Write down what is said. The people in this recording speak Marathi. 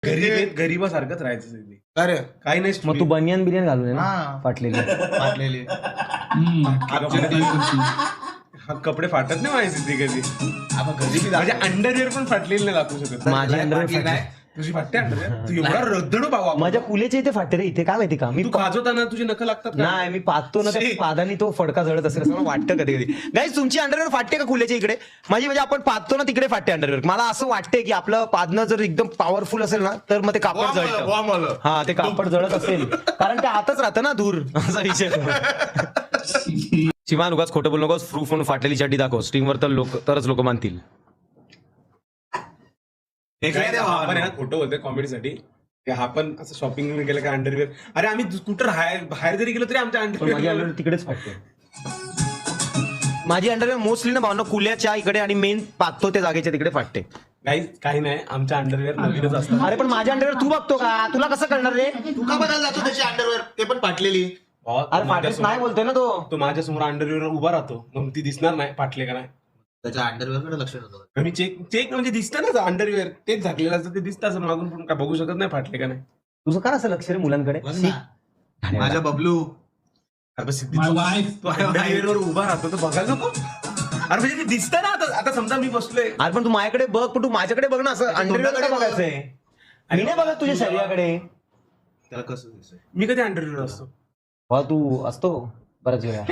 गरीबासारखंच राहायचं सिद्धी. अरे काही नाही. मग तू बनियन बिनियन घालून आहे ना हा फाटलेली. फाटलेली. कपडे फाटत नाही माझी सिद्धी कधी. आपण घरी बी माझ्या अंडरवेअर पण फाटलेली नाही दाखवू शकत. माझी underwear फाटली नाही. तुझी फाटते अंडरवेअर. तू एवढा रद्दडू भाऊ. माझ्या कुलेच्या इथे फाटते रे इथे. काय माहिती का मी तू खाजवताना तुझी नखं लागतात का? नाही मी पाहतो ना त्या पादानी तो फडका जळत असेल असं मला वाटतं कधी कधी. गाईस तुमची अंडरवेअर फाटते का कुलेच्या इकडे? माझी म्हणजे आपण पाहतो ना तिकडे फाटते अंडरवेअर. मला असं वाटतंय की आपलं पादनं जर एकदम पॉवरफुल असेल ना तर मग ते कापड जळतं. हा ते कापड जळत असेल कारण ते आतच राहतं ना दूर असा विषय. शिवान उगाच खोटं बोल नकोस. प्रूफ म्हणून फाटलेली चड्डी दाखव स्ट्रीमवर तरच लोक मानतील. आपण खोटं बोलतोय कॉमेडीसाठी. हा पण असं शॉपिंग गेलं का अंडरवेअर. अरे आम्ही कुठं बाहेर जरी गेलो तरी आमच्या माझी अंडरवेअर अंडरवेअर तिकडेच फाटते. माझी अंडरवेअर मोस्टली ना भावना कुल्याच्या इकडे आणि मेन पाहतो त्या जागेच्या तिकडे फाटते. काही नाही. आमच्या अंडरवेअर नवीनच असतात. अरे पण माझी अंडरवेअर तू बघतो का? तुला कसं कळणार रे? तू का बघायला जातो त्याची अंडरवेअर ते पण फाटलेली. अरे फाटेच नाही बोलतोय ना तो माझ्यासमोर अंडरवेअर उभा राहतो मग ती दिसणार नाही फाटले का नाही. त्याच्या अंडरवेअर कडे लक्ष होतं. मी चेक म्हणजे दिसतं ना अंडरवेअर तेच झाकलेलं असतं ते दिसतं असं मागून पण काय बघू शकत नाही फाटले का नाही. तुझं का असं लक्ष रे मुलांकडे? माझ्या बबलू अरे सिद्धी तो अंडरवेअरवर उभा राहतो तर बघायला नको. अरे म्हणजे ते दिसतं ना आता समजा मी बसलोय. अरे पण तू माझ्याकडे बघ पण तू माझ्याकडे बघ ना असं अंडरवेअर काय बघायचंय? मी नाही बघत तुझ्या शरीराकडे. त्याला कसं दिसतंय? मी कधी अंडरवेअर असतो. तू असतो बऱ्याच वेळा.